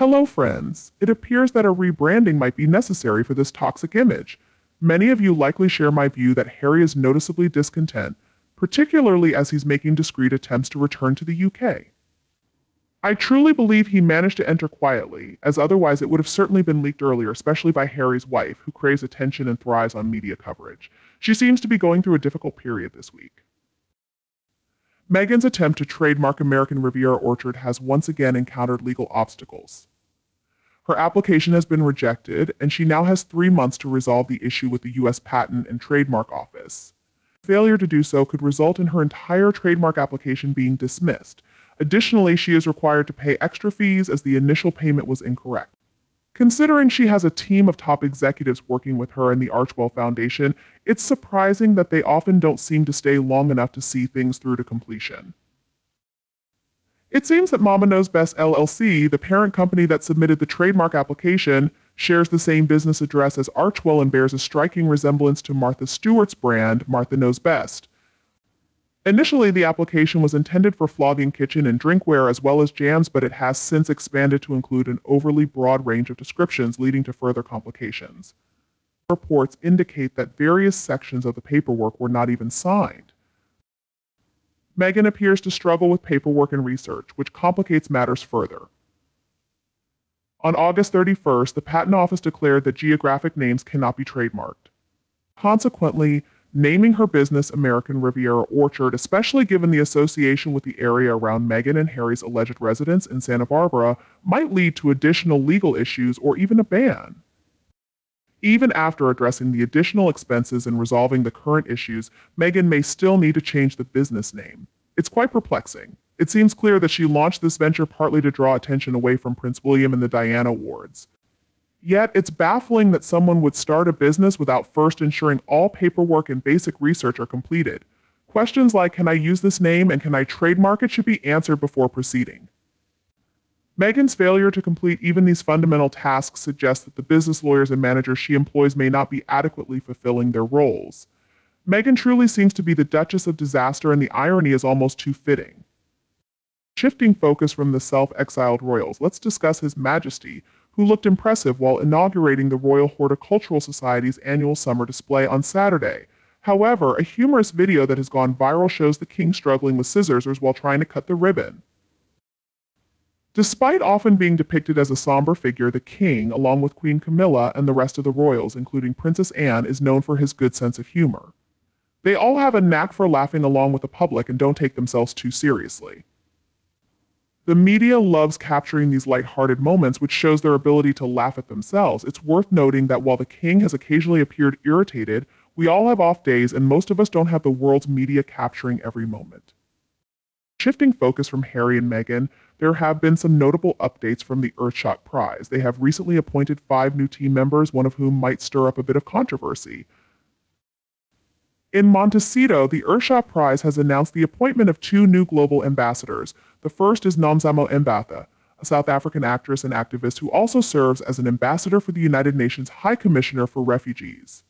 Hello friends, it appears that a rebranding might be necessary for this toxic image. Many of you likely share my view that Harry is noticeably discontent, particularly as he's making discreet attempts to return to the UK. I truly believe he managed to enter quietly, as otherwise it would have certainly been leaked earlier, especially by Harry's wife, who craves attention and thrives on media coverage. She seems to be going through a difficult period this week. Meghan's attempt to trademark American Riviera Orchard has once again encountered legal obstacles. Her application has been rejected, and she now has 3 months to resolve the issue with the U.S. Patent and Trademark Office. Failure to do so could result in her entire trademark application being dismissed. Additionally, she is required to pay extra fees as the initial payment was incorrect. Considering she has a team of top executives working with her and the Archwell Foundation, it's surprising that they often don't seem to stay long enough to see things through to completion. It seems that Mama Knows Best LLC, the parent company that submitted the trademark application, shares the same business address as Archwell and bears a striking resemblance to Martha Stewart's brand, Martha Knows Best. Initially, the application was intended for flogging kitchen and drinkware as well as jams, but it has since expanded to include an overly broad range of descriptions, leading to further complications. Reports indicate that various sections of the paperwork were not even signed. Meghan appears to struggle with paperwork and research, which complicates matters further. On August 31st, the Patent Office declared that geographic names cannot be trademarked. Consequently, naming her business American Riviera Orchard, especially given the association with the area around Meghan and Harry's alleged residence in Santa Barbara, might lead to additional legal issues or even a ban. Even after addressing the additional expenses and resolving the current issues, Meghan may still need to change the business name. It's quite perplexing. It seems clear that she launched this venture partly to draw attention away from Prince William and the Diana Awards. Yet, it's baffling that someone would start a business without first ensuring all paperwork and basic research are completed. Questions like, can I use this name and can I trademark it, should be answered before proceeding. Meghan's failure to complete even these fundamental tasks suggests that the business lawyers and managers she employs may not be adequately fulfilling their roles. Meghan truly seems to be the Duchess of Disaster, and the irony is almost too fitting. Shifting focus from the self-exiled royals, let's discuss His Majesty, who looked impressive while inaugurating the Royal Horticultural Society's annual summer display on Saturday. However, a humorous video that has gone viral shows the king struggling with scissors while trying to cut the ribbon. Despite often being depicted as a somber figure, the king, along with Queen Camilla and the rest of the royals, including Princess Anne, is known for his good sense of humor. They all have a knack for laughing along with the public and don't take themselves too seriously. The media loves capturing these light-hearted moments, which shows their ability to laugh at themselves. It's worth noting that while the king has occasionally appeared irritated, we all have off days, and most of us don't have the world's media capturing every moment. Shifting focus from Harry and Meghan, there have been some notable updates from the Earthshot Prize. They have recently appointed 5 new team members, one of whom might stir up a bit of controversy. In Montecito, the Earthshot Prize has announced the appointment of 2 new global ambassadors. The first is Nomzamo Mbatha, a South African actress and activist who also serves as an ambassador for the United Nations High Commissioner for Refugees.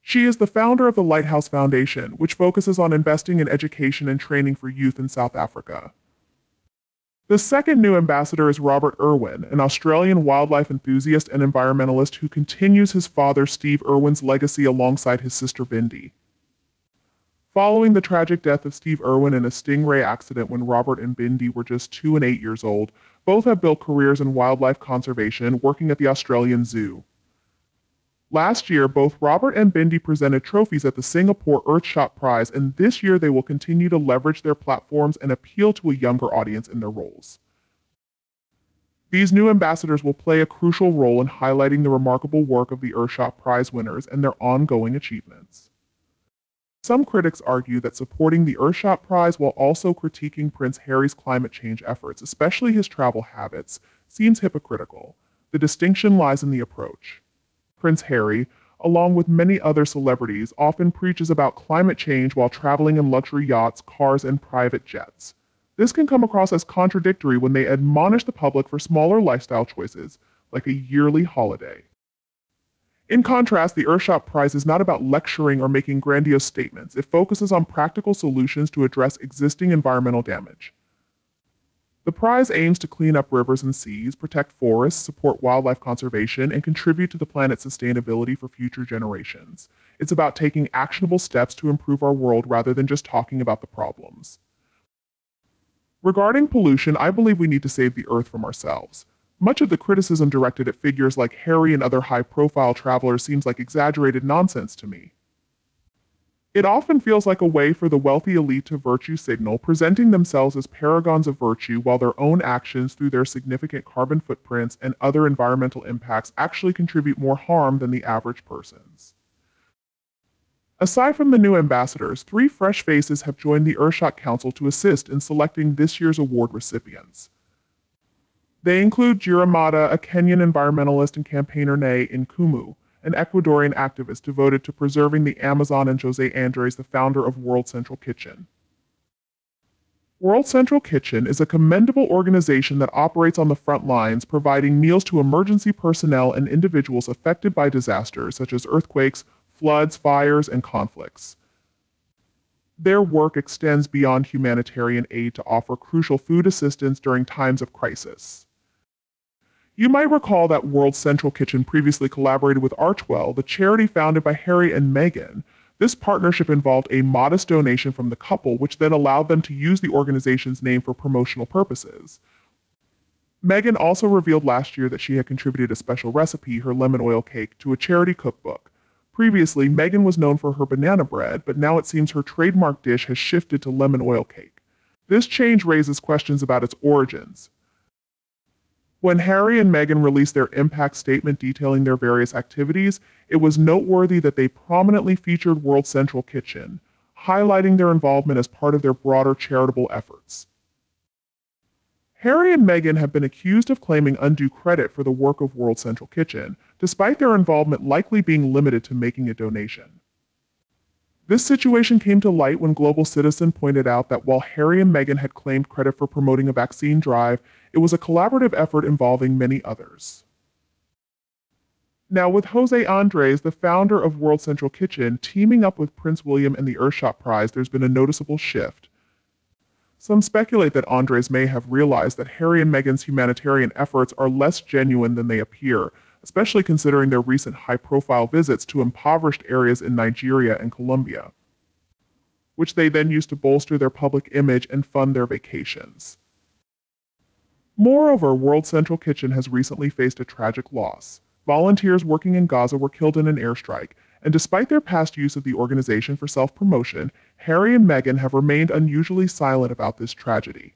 She is the founder of the Lighthouse Foundation, which focuses on investing in education and training for youth in South Africa. The second new ambassador is Robert Irwin, an Australian wildlife enthusiast and environmentalist who continues his father Steve Irwin's legacy alongside his sister Bindi. Following the tragic death of Steve Irwin in a stingray accident when Robert and Bindi were just 2 and 8 years old, both have built careers in wildlife conservation, working at the Australian Zoo. Last year, both Robert and Bindi presented trophies at the Singapore Earthshot Prize, and this year they will continue to leverage their platforms and appeal to a younger audience in their roles. These new ambassadors will play a crucial role in highlighting the remarkable work of the Earthshot Prize winners and their ongoing achievements. Some critics argue that supporting the Earthshot Prize while also critiquing Prince Harry's climate change efforts, especially his travel habits, seems hypocritical. The distinction lies in the approach. Prince Harry, along with many other celebrities, often preaches about climate change while traveling in luxury yachts, cars, and private jets. This can come across as contradictory when they admonish the public for smaller lifestyle choices, like a yearly holiday. In contrast, the Earthshot Prize is not about lecturing or making grandiose statements. It focuses on practical solutions to address existing environmental damage. The prize aims to clean up rivers and seas, protect forests, support wildlife conservation, and contribute to the planet's sustainability for future generations. It's about taking actionable steps to improve our world rather than just talking about the problems. Regarding pollution, I believe we need to save the Earth from ourselves. Much of the criticism directed at figures like Harry and other high-profile travelers seems like exaggerated nonsense to me. It often feels like a way for the wealthy elite to virtue signal, presenting themselves as paragons of virtue while their own actions through their significant carbon footprints and other environmental impacts actually contribute more harm than the average person's. Aside from the new ambassadors, 3 fresh faces have joined the Earthshot Council to assist in selecting this year's award recipients. They include Jiramata, a Kenyan environmentalist and campaigner, Nay Nkumu, an Ecuadorian activist devoted to preserving the Amazon, and Jose Andres, the founder of World Central Kitchen. World Central Kitchen is a commendable organization that operates on the front lines, providing meals to emergency personnel and individuals affected by disasters such as earthquakes, floods, fires, and conflicts. Their work extends beyond humanitarian aid to offer crucial food assistance during times of crisis. You might recall that World Central Kitchen previously collaborated with Archwell, the charity founded by Harry and Meghan. This partnership involved a modest donation from the couple, which then allowed them to use the organization's name for promotional purposes. Meghan also revealed last year that she had contributed a special recipe, her lemon oil cake, to a charity cookbook. Previously, Meghan was known for her banana bread, but now it seems her trademark dish has shifted to lemon oil cake. This change raises questions about its origins. When Harry and Meghan released their impact statement detailing their various activities, it was noteworthy that they prominently featured World Central Kitchen, highlighting their involvement as part of their broader charitable efforts. Harry and Meghan have been accused of claiming undue credit for the work of World Central Kitchen, despite their involvement likely being limited to making a donation. This situation came to light when Global Citizen pointed out that while Harry and Meghan had claimed credit for promoting a vaccine drive, it was a collaborative effort involving many others. Now, with Jose Andres, the founder of World Central Kitchen, teaming up with Prince William and the Earthshot Prize, there's been a noticeable shift. Some speculate that Andres may have realized that Harry and Meghan's humanitarian efforts are less genuine than they appear, especially considering their recent high-profile visits to impoverished areas in Nigeria and Colombia, which they then use to bolster their public image and fund their vacations. Moreover, World Central Kitchen has recently faced a tragic loss. Volunteers working in Gaza were killed in an airstrike, and despite their past use of the organization for self-promotion, Harry and Meghan have remained unusually silent about this tragedy.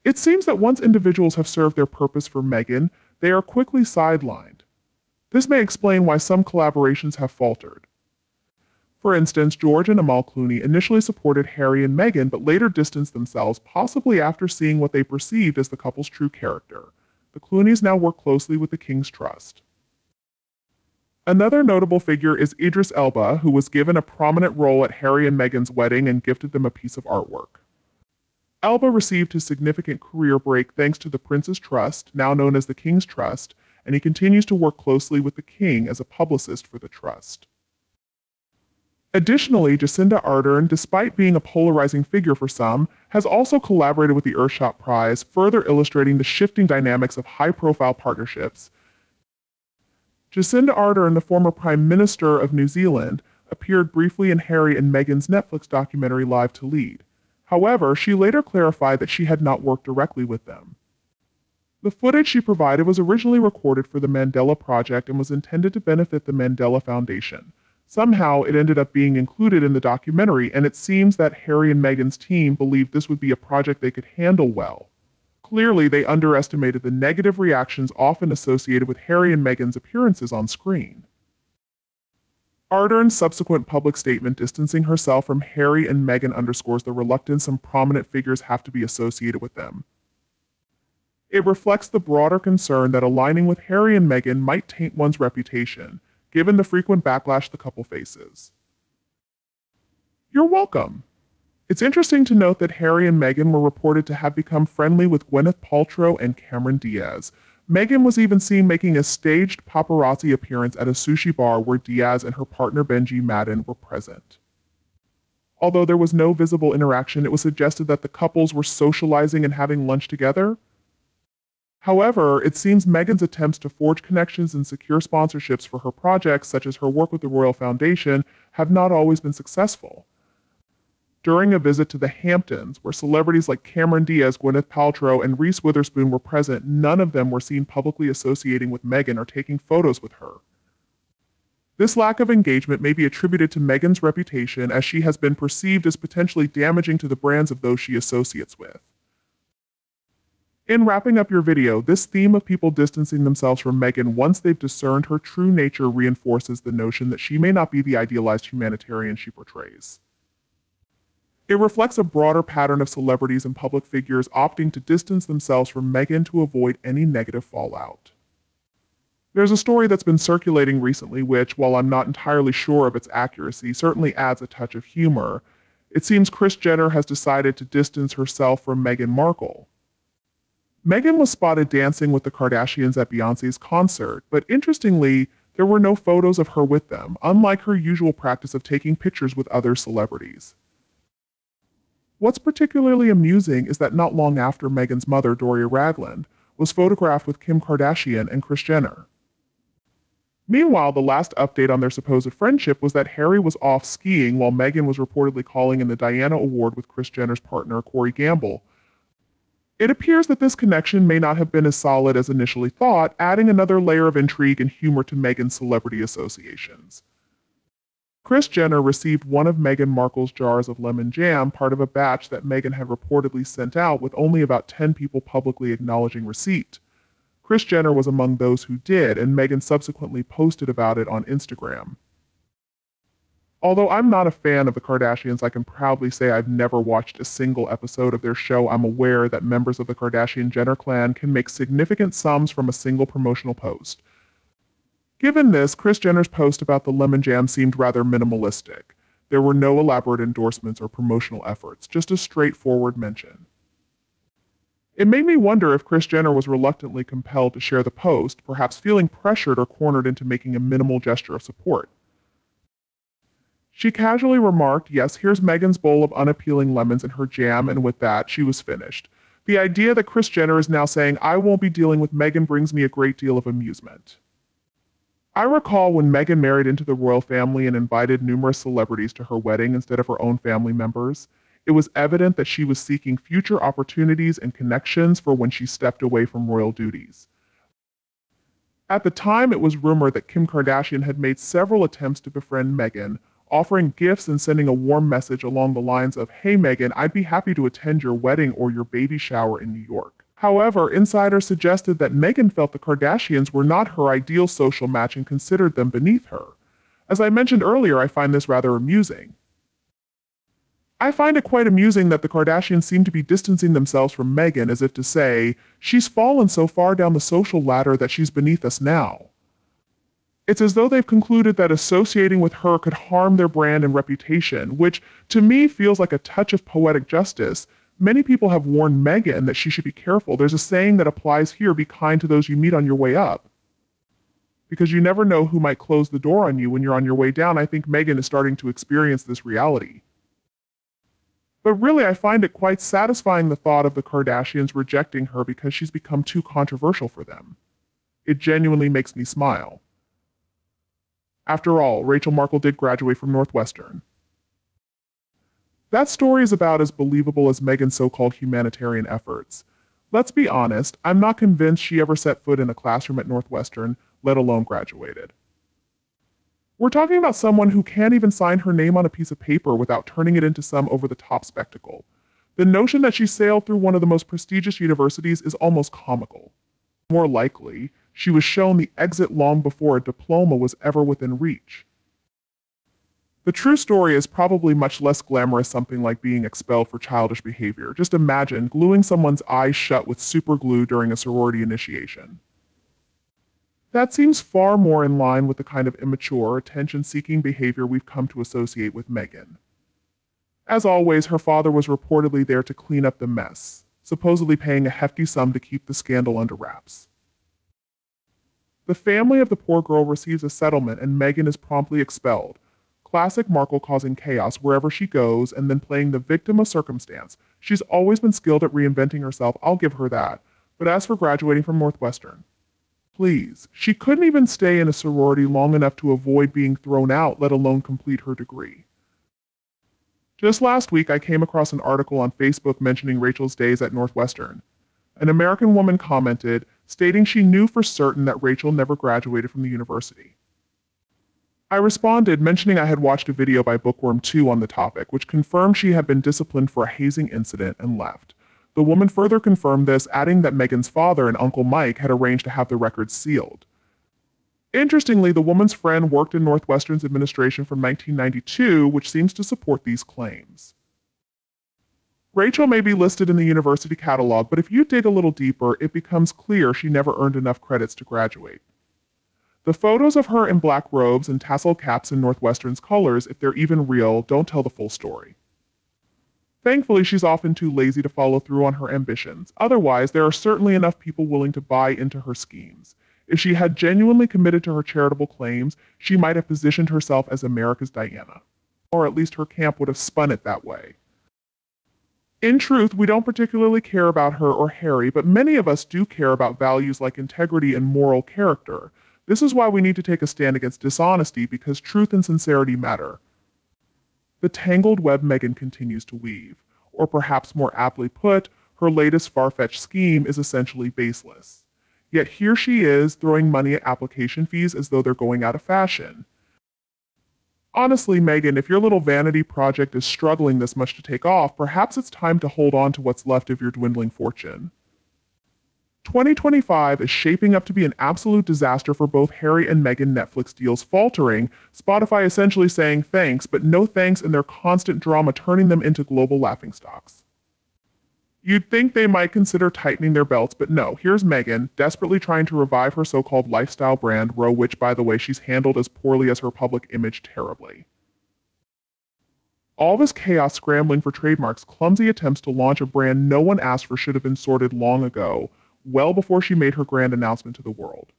It seems that once individuals have served their purpose for Meghan, they are quickly sidelined. This may explain why some collaborations have faltered. For instance, George and Amal Clooney initially supported Harry and Meghan, but later distanced themselves, possibly after seeing what they perceived as the couple's true character. The Clooneys now work closely with the King's Trust. Another notable figure is Idris Elba, who was given a prominent role at Harry and Meghan's wedding and gifted them a piece of artwork. Elba received his significant career break thanks to the Prince's Trust, now known as the King's Trust, and he continues to work closely with the King as a publicist for the Trust. Additionally, Jacinda Ardern, despite being a polarizing figure for some, has also collaborated with the Earthshot Prize, further illustrating the shifting dynamics of high-profile partnerships. Jacinda Ardern, the former Prime Minister of New Zealand, appeared briefly in Harry and Meghan's Netflix documentary Live to Lead. However, she later clarified that she had not worked directly with them. The footage she provided was originally recorded for the Mandela Project and was intended to benefit the Mandela Foundation. Somehow, it ended up being included in the documentary, and it seems that Harry and Meghan's team believed this would be a project they could handle well. Clearly, they underestimated the negative reactions often associated with Harry and Meghan's appearances on screen. Ardern's subsequent public statement distancing herself from Harry and Meghan underscores the reluctance some prominent figures have to be associated with them. It reflects the broader concern that aligning with Harry and Meghan might taint one's reputation, given the frequent backlash the couple faces. You're welcome. It's interesting to note that Harry and Meghan were reported to have become friendly with Gwyneth Paltrow and Cameron Diaz. Meghan was even seen making a staged paparazzi appearance at a sushi bar where Diaz and her partner Benji Madden were present. Although there was no visible interaction, it was suggested that the couples were socializing and having lunch together. However, it seems Meghan's attempts to forge connections and secure sponsorships for her projects, such as her work with the Royal Foundation, have not always been successful. During a visit to the Hamptons, where celebrities like Cameron Diaz, Gwyneth Paltrow, and Reese Witherspoon were present, none of them were seen publicly associating with Meghan or taking photos with her. This lack of engagement may be attributed to Meghan's reputation, as she has been perceived as potentially damaging to the brands of those she associates with. In wrapping up your video, this theme of people distancing themselves from Meghan once they've discerned her true nature reinforces the notion that she may not be the idealized humanitarian she portrays. It reflects a broader pattern of celebrities and public figures opting to distance themselves from Meghan to avoid any negative fallout. There's a story that's been circulating recently which, while I'm not entirely sure of its accuracy, certainly adds a touch of humor. It seems Kris Jenner has decided to distance herself from Meghan Markle. Meghan was spotted dancing with the Kardashians at Beyoncé's concert, but interestingly, there were no photos of her with them, unlike her usual practice of taking pictures with other celebrities. What's particularly amusing is that not long after Meghan's mother, Doria Ragland, was photographed with Kim Kardashian and Kris Jenner. Meanwhile, the last update on their supposed friendship was that Harry was off skiing while Meghan was reportedly calling in the Diana Award with Kris Jenner's partner, Corey Gamble. It appears that this connection may not have been as solid as initially thought, adding another layer of intrigue and humor to Meghan's celebrity associations. Kris Jenner received one of Meghan Markle's jars of lemon jam, part of a batch that Meghan had reportedly sent out, with only about 10 people publicly acknowledging receipt. Kris Jenner was among those who did, and Meghan subsequently posted about it on Instagram. Although I'm not a fan of the Kardashians, I can proudly say I've never watched a single episode of their show. I'm aware that members of the Kardashian-Jenner clan can make significant sums from a single promotional post. Given this, Kris Jenner's post about the lemon jam seemed rather minimalistic. There were no elaborate endorsements or promotional efforts, just a straightforward mention. It made me wonder if Kris Jenner was reluctantly compelled to share the post, perhaps feeling pressured or cornered into making a minimal gesture of support. She casually remarked, "Yes, here's Meghan's bowl of unappealing lemons and her jam," and with that, she was finished. The idea that Kris Jenner is now saying, "I won't be dealing with Meghan," brings me a great deal of amusement. I recall when Meghan married into the royal family and invited numerous celebrities to her wedding instead of her own family members. It was evident that she was seeking future opportunities and connections for when she stepped away from royal duties. At the time, it was rumored that Kim Kardashian had made several attempts to befriend Meghan, offering gifts and sending a warm message along the lines of, "Hey Meghan, I'd be happy to attend your wedding or your baby shower in New York." However, insiders suggested that Meghan felt the Kardashians were not her ideal social match and considered them beneath her. As I mentioned earlier, I find this rather amusing. I find it quite amusing that the Kardashians seem to be distancing themselves from Meghan as if to say, "She's fallen so far down the social ladder that she's beneath us now." It's as though they've concluded that associating with her could harm their brand and reputation, which to me feels like a touch of poetic justice. Many people have warned Meghan that she should be careful. There's a saying that applies here: be kind to those you meet on your way up. Because you never know who might close the door on you when you're on your way down. I think Meghan is starting to experience this reality. But really, I find it quite satisfying the thought of the Kardashians rejecting her because she's become too controversial for them. It genuinely makes me smile. After all, Rachel Markle did graduate from Northwestern. That story is about as believable as Meghan's so-called humanitarian efforts. Let's be honest, I'm not convinced she ever set foot in a classroom at Northwestern, let alone graduated. We're talking about someone who can't even sign her name on a piece of paper without turning it into some over-the-top spectacle. The notion that she sailed through one of the most prestigious universities is almost comical. More likely, she was shown the exit long before a diploma was ever within reach. The true story is probably much less glamorous, something like being expelled for childish behavior. Just imagine gluing someone's eyes shut with super glue during a sorority initiation. That seems far more in line with the kind of immature, attention-seeking behavior we've come to associate with Meghan. As always, her father was reportedly there to clean up the mess, supposedly paying a hefty sum to keep the scandal under wraps. The family of the poor girl receives a settlement and Meghan is promptly expelled. Classic Markle causing chaos wherever she goes and then playing the victim of circumstance. She's always been skilled at reinventing herself, I'll give her that. But as for graduating from Northwestern, please, she couldn't even stay in a sorority long enough to avoid being thrown out, let alone complete her degree. Just last week, I came across an article on Facebook mentioning Rachel's days at Northwestern. An American woman commented, stating she knew for certain that Rachel never graduated from the university. I responded, mentioning I had watched a video by Bookworm2 on the topic, which confirmed she had been disciplined for a hazing incident and left. The woman further confirmed this, adding that Megan's father and Uncle Mike had arranged to have the records sealed. Interestingly, the woman's friend worked in Northwestern's administration from 1992, which seems to support these claims. Rachel may be listed in the university catalog, but if you dig a little deeper, it becomes clear she never earned enough credits to graduate. The photos of her in black robes and tasseled caps in Northwestern's colors, if they're even real, don't tell the full story. Thankfully, she's often too lazy to follow through on her ambitions. Otherwise, there are certainly enough people willing to buy into her schemes. If she had genuinely committed to her charitable claims, she might have positioned herself as America's Diana. Or at least her camp would have spun it that way. In truth, we don't particularly care about her or Harry, but many of us do care about values like integrity and moral character. This is why we need to take a stand against dishonesty, because truth and sincerity matter. The tangled web Megan continues to weave, or perhaps more aptly put, her latest far-fetched scheme is essentially baseless. Yet here she is, throwing money at application fees as though they're going out of fashion. Honestly, Megan, if your little vanity project is struggling this much to take off, perhaps it's time to hold on to what's left of your dwindling fortune. 2025 is shaping up to be an absolute disaster for both Harry and Meghan. Netflix deals faltering, Spotify essentially saying thanks, but no thanks, and their constant drama turning them into global laughingstocks. You'd think they might consider tightening their belts, but no, here's Meghan, desperately trying to revive her so-called lifestyle brand, Row, which, by the way, she's handled as poorly as her public image terribly. All this chaos scrambling for Trademark's clumsy attempts to launch a brand no one asked for should have been sorted long ago, well before she made her grand announcement to the world.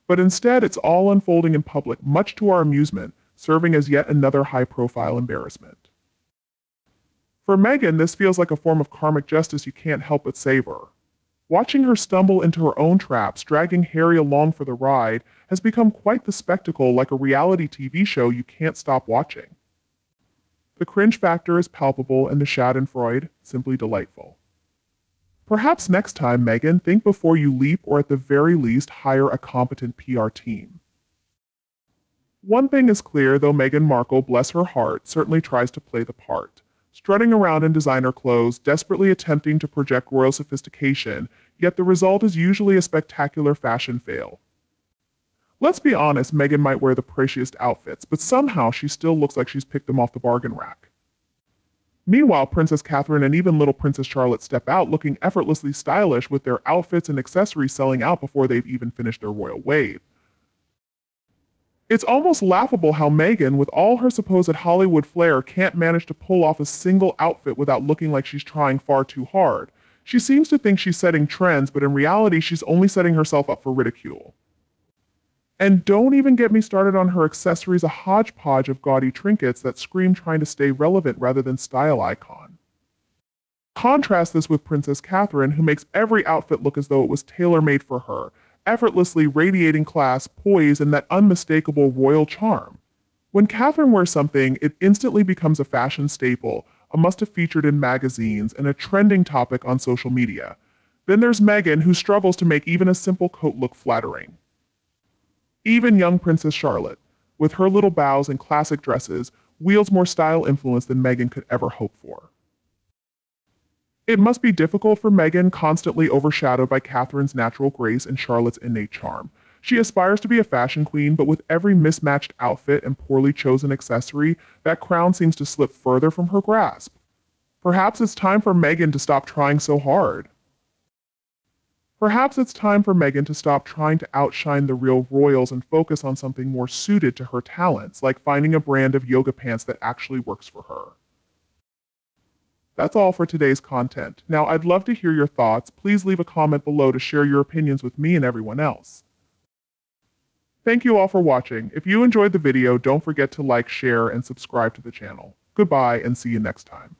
But instead, it's all unfolding in public, much to our amusement, serving as yet another high-profile embarrassment. For Meghan, this feels like a form of karmic justice you can't help but savor. Watching her stumble into her own traps, dragging Harry along for the ride, has become quite the spectacle, like a reality TV show you can't stop watching. The cringe factor is palpable, and the schadenfreude simply delightful. Perhaps next time, Meghan, think before you leap, or at the very least, hire a competent PR team. One thing is clear, though Meghan Markle, bless her heart, certainly tries to play the part, strutting around in designer clothes, desperately attempting to project royal sophistication, yet the result is usually a spectacular fashion fail. Let's be honest, Meghan might wear the priciest outfits, but somehow she still looks like she's picked them off the bargain rack. Meanwhile, Princess Catherine and even little Princess Charlotte step out looking effortlessly stylish, with their outfits and accessories selling out before they've even finished their royal wave. It's almost laughable how Meghan, with all her supposed Hollywood flair, can't manage to pull off a single outfit without looking like she's trying far too hard. She seems to think she's setting trends, but in reality she's only setting herself up for ridicule. And don't even get me started on her accessories, a hodgepodge of gaudy trinkets that scream trying to stay relevant rather than style icon. Contrast this with Princess Catherine, who makes every outfit look as though it was tailor-made for her, effortlessly radiating class, poise, and that unmistakable royal charm. When Catherine wears something, it instantly becomes a fashion staple, a must-have featured in magazines, and a trending topic on social media. Then there's Meghan, who struggles to make even a simple coat look flattering. Even young Princess Charlotte, with her little bows and classic dresses, wields more style influence than Meghan could ever hope for. It must be difficult for Meghan, constantly overshadowed by Catherine's natural grace and Charlotte's innate charm. She aspires to be a fashion queen, but with every mismatched outfit and poorly chosen accessory, that crown seems to slip further from her grasp. Perhaps it's time for Meghan to stop trying so hard. Perhaps it's time for Meghan to stop trying to outshine the real royals and focus on something more suited to her talents, like finding a brand of yoga pants that actually works for her. That's all for today's content. Now, I'd love to hear your thoughts. Please leave a comment below to share your opinions with me and everyone else. Thank you all for watching. If you enjoyed the video, don't forget to like, share, and subscribe to the channel. Goodbye and see you next time.